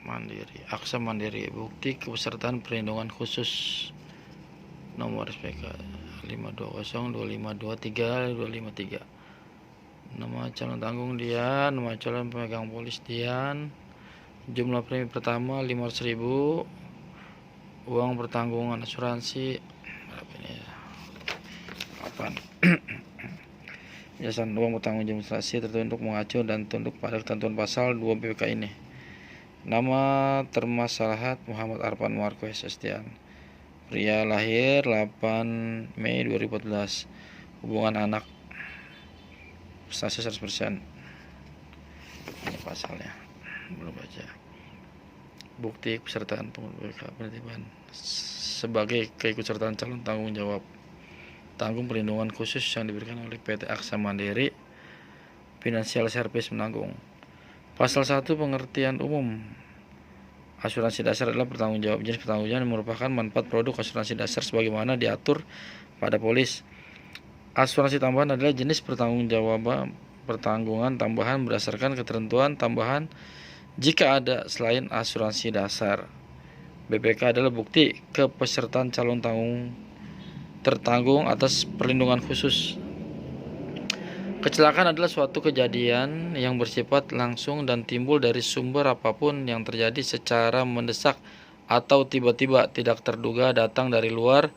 Mandiri, Aksa Mandiri, bukti kepesertaan perlindungan khusus nomor SPK 5202523 nama calon tanggung Dian, nama calon pemegang polis Dian, jumlah premi pertama 500.000, uang pertanggungan asuransi berapa ini ya? 8. Jelasan uang pertanggung jawab asuransi tertunduk mengacu dan tunduk pada ketentuan pasal 2 BPK ini. Nama termasalahat Muhammad Arfan Marquez Sestian, pria, lahir 8 Mei 2014, hubungan anak, prestasi 100%. Ini pasalnya, belum baca. Bukti kepesertaan penertiban sebagai keikutsertaan calon tanggung jawab tanggung perlindungan khusus yang diberikan oleh PT Aksa Mandiri Financial Service menanggung. Pasal 1 pengertian umum. Asuransi dasar adalah pertanggungjawab jenis pertanggungjawaban yang merupakan manfaat produk asuransi dasar sebagaimana diatur pada polis. Asuransi tambahan adalah jenis pertanggungjawaban pertanggungan tambahan berdasarkan ketentuan tambahan jika ada selain asuransi dasar. BPK adalah bukti kepesertaan calon tertanggung atas perlindungan khusus. Kecelakaan adalah suatu kejadian yang bersifat langsung dan timbul dari sumber apapun yang terjadi secara mendesak atau tiba-tiba, tidak terduga, datang dari luar.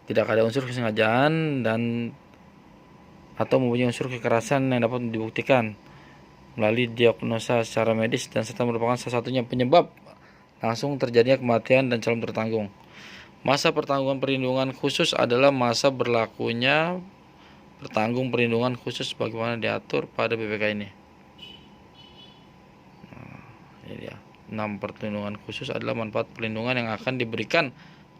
Tidak ada unsur kesengajaan dan atau mempunyai unsur kekerasan yang dapat dibuktikan melalui diagnosa secara medis dan serta merupakan salah satunya penyebab langsung terjadinya kematian dan calon tertanggung. Masa pertanggungan perlindungan khusus adalah masa berlakunya pertanggung perlindungan khusus sebagaimana diatur pada BPK ini. Ini dia. 6 perlindungan khusus adalah manfaat perlindungan yang akan diberikan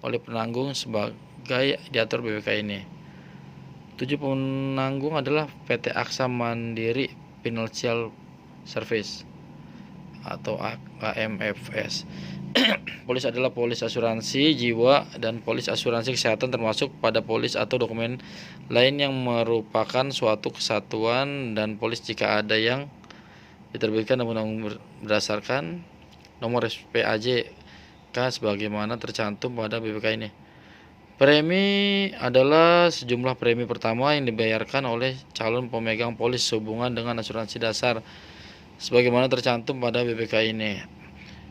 oleh penanggung sebagai diatur BPK ini. 7 penanggung adalah PT Aksa Mandiri Financial Service atau AMFS. Polis adalah polis asuransi jiwa dan polis asuransi kesehatan, termasuk pada polis atau dokumen lain yang merupakan suatu kesatuan, dan polis jika ada yang diterbitkan dan berdasarkan nomor SPAJK sebagaimana tercantum pada BPK ini. Premi adalah sejumlah premi pertama yang dibayarkan oleh calon pemegang polis sehubungan dengan asuransi dasar sebagaimana tercantum pada BPK ini.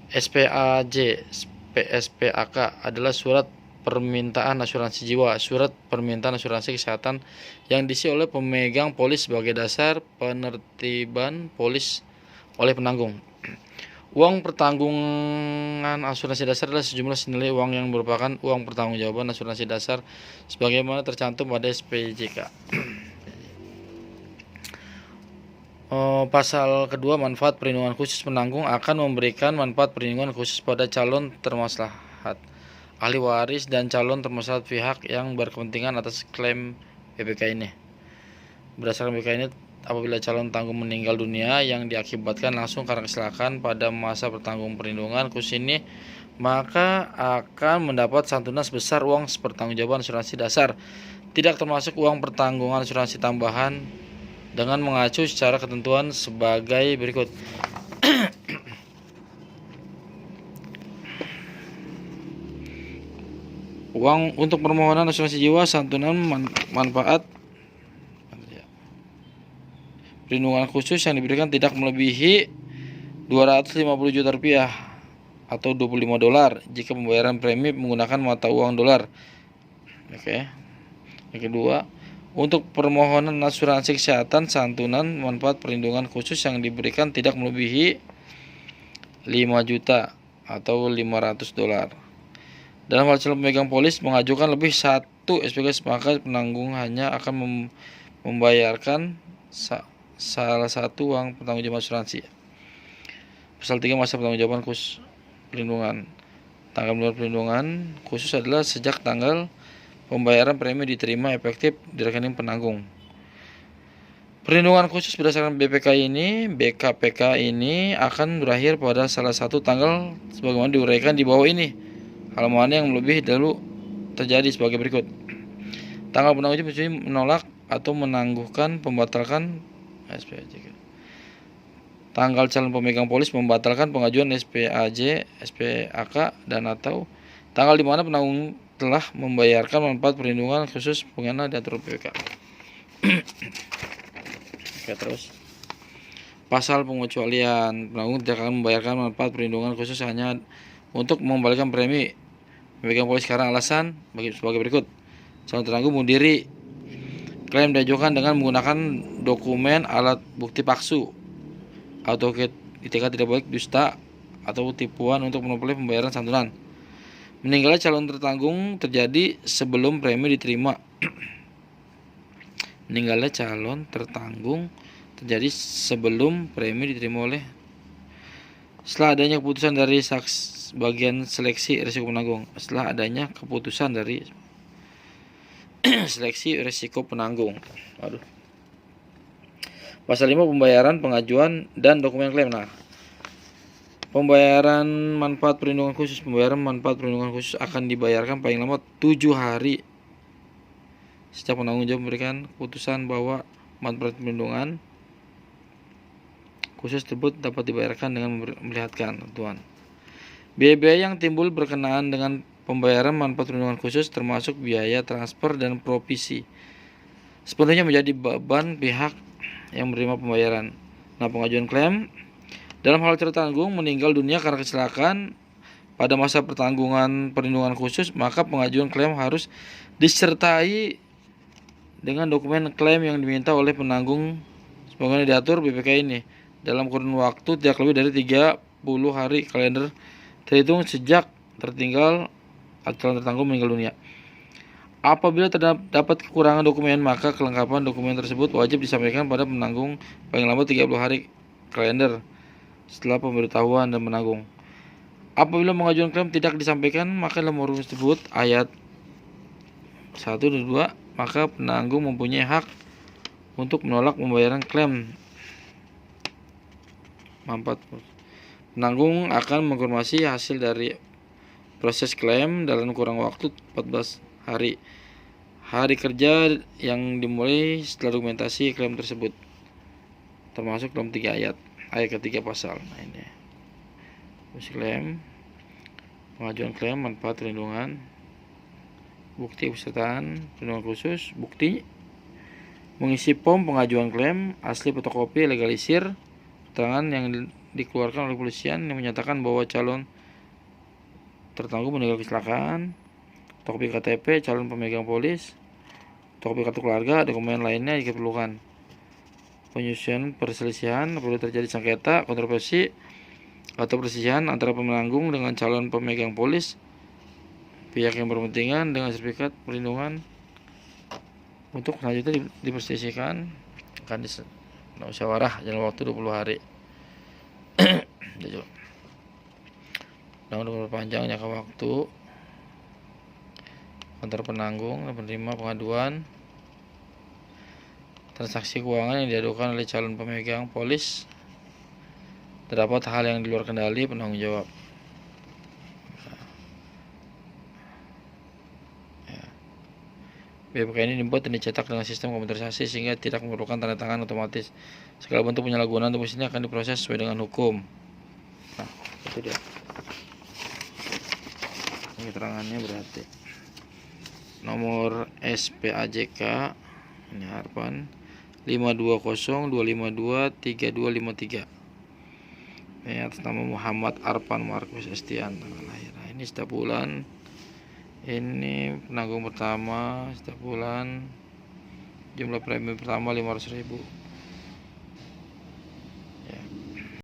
SPAJ, PSPAK adalah surat permintaan asuransi jiwa, surat permintaan asuransi kesehatan yang diisi oleh pemegang polis sebagai dasar penertiban polis oleh penanggung. Uang pertanggungan asuransi dasar adalah sejumlah senilai uang yang merupakan uang pertanggungjawaban asuransi dasar sebagaimana tercantum pada SPJK. Pasal kedua, manfaat perlindungan khusus penanggung akan memberikan manfaat perlindungan khusus pada calon termaslahat, ahli waris, dan calon termaslahat pihak yang berkepentingan atas klaim BPK ini. Berdasarkan BPK ini, apabila calon tanggung meninggal dunia yang diakibatkan langsung karena kecelakaan pada masa pertanggung perlindungan khusus ini, maka akan mendapat santunan sebesar uang pertanggungjawaban asuransi dasar, tidak termasuk uang pertanggungan asuransi tambahan, dengan mengacu secara ketentuan sebagai berikut. Uang untuk permohonan asuransi jiwa, santunan manfaat perlindungan khusus yang diberikan tidak melebihi 250 juta rupiah atau $25 jika pembayaran premi menggunakan mata uang dolar. Oke. Yang kedua, untuk permohonan asuransi kesehatan, santunan manfaat perlindungan khusus yang diberikan tidak melebihi 5 juta atau $500. Dalam hal calon pemegang polis mengajukan lebih satu SPK, maka penanggung hanya akan membayarkan salah satu uang pertanggungjawaban asuransi. Pasal 3, masa pertanggungjawaban khusus perlindungan. Tanggal perlindungan khusus adalah sejak tanggal pembayaran premi diterima efektif di rekening penanggung. Perlindungan khusus berdasarkan BKPK ini akan berakhir pada salah satu tanggal sebagaimana diuraikan di bawah ini. Hal mana yang lebih dahulu terjadi sebagai berikut. Tanggal penanggung menolak atau menangguhkan pembatalkan SPAJK. Tanggal calon pemegang polis membatalkan pengajuan SPAJ, SPAK, dan atau tanggal di mana penanggung telah membayarkan manfaat perlindungan khusus pengguna diatur PPK. Oke, terus pasal pengecualian. Penanggung tidak akan membayarkan manfaat perlindungan khusus hanya untuk mengembalikan premi pemegang polis sekarang. Alasan sebagai berikut: calon tertanggung bunuh diri, klaim diajukan dengan menggunakan dokumen alat bukti palsu atau etikat tidak baik, dusta, atau tipuan untuk menopoli pembayaran santunan. Meninggalnya calon tertanggung terjadi sebelum premi diterima. Meninggalnya calon tertanggung terjadi sebelum premi diterima oleh setelah adanya keputusan dari bagian seleksi risiko penanggung. Setelah adanya keputusan dari seleksi risiko penanggung. Pasal 5 pembayaran, pengajuan, dan dokumen klaim. Nah, pembayaran manfaat perlindungan khusus. Pembayaran manfaat perlindungan khusus akan dibayarkan paling lama 7 hari sejak penanggung jawab memberikan keputusan bahwa manfaat perlindungan khusus tersebut dapat dibayarkan dengan melihatkan ketentuan. Biaya-biaya yang timbul berkenaan dengan pembayaran manfaat perlindungan khusus termasuk biaya transfer dan provisi sepenuhnya menjadi beban pihak yang menerima pembayaran. Nah, pengajuan klaim dalam hal tertanggung meninggal dunia karena kecelakaan pada masa pertanggungan perlindungan khusus, maka pengajuan klaim harus disertai dengan dokumen klaim yang diminta oleh penanggung sebagaimana diatur BPK ini dalam kurun waktu tidak lebih dari 30 hari kalender terhitung sejak tertinggal atau calon tertanggung meninggal dunia. Apabila terdapat kekurangan dokumen, maka kelengkapan dokumen tersebut wajib disampaikan pada penanggung paling lambat 30 hari kalender setelah pemberitahuan dan penanggung. Apabila pengajuan klaim tidak disampaikan, maka dalam urus tersebut ayat 1 dan 2, maka penanggung mempunyai hak untuk menolak pembayaran klaim manfaat. Penanggung akan mengkonfirmasi hasil dari proses klaim dalam kurang waktu 14 hari kerja yang dimulai setelah dokumentasi klaim tersebut, termasuk dalam 3 ayat ketiga pasal. Nah, ini klaim, pengajuan klaim manfaat perlindungan, bukti pesertaan perlindungan khusus, bukti mengisi form pengajuan klaim, asli fotokopi legalisir keterangan yang dikeluarkan oleh kepolisian yang menyatakan bahwa calon tertanggung meninggal kecelakaan, fotokopi KTP calon pemegang polis, fotokopi kartu keluarga, dokumen lainnya jika diperlukan. Penyusunan perselisihan apabila terjadi sengketa, kontroversi, atau perselisihan antara penanggung dengan calon pemegang polis, pihak yang berkepentingan dengan sertifikat perlindungan untuk selanjutnya diperselisihkan akan musyawarah dalam waktu 20 hari. Namun diperpanjang jangka waktu antar penanggung dan penerima pengaduan transaksi keuangan yang diadukan oleh calon pemegang polis. Terdapat hal yang di luar kendali penanggung jawab. BPK ini dibuat dan dicetak dengan sistem komputerisasi sehingga tidak memerlukan tanda tangan otomatis. Segala bentuk penyalahgunaan untuk mesinnya akan diproses sesuai dengan hukum. Nah, itu dia. Ini keterangannya berarti. Nomor SPAJK ini harapan 520-252-3253. Ini atas nama Muhammad Arfan Markus Estian, tanggal lahir. Nah, ini setiap bulan. Ini penanggung pertama setiap bulan, jumlah premi pertama 500.000.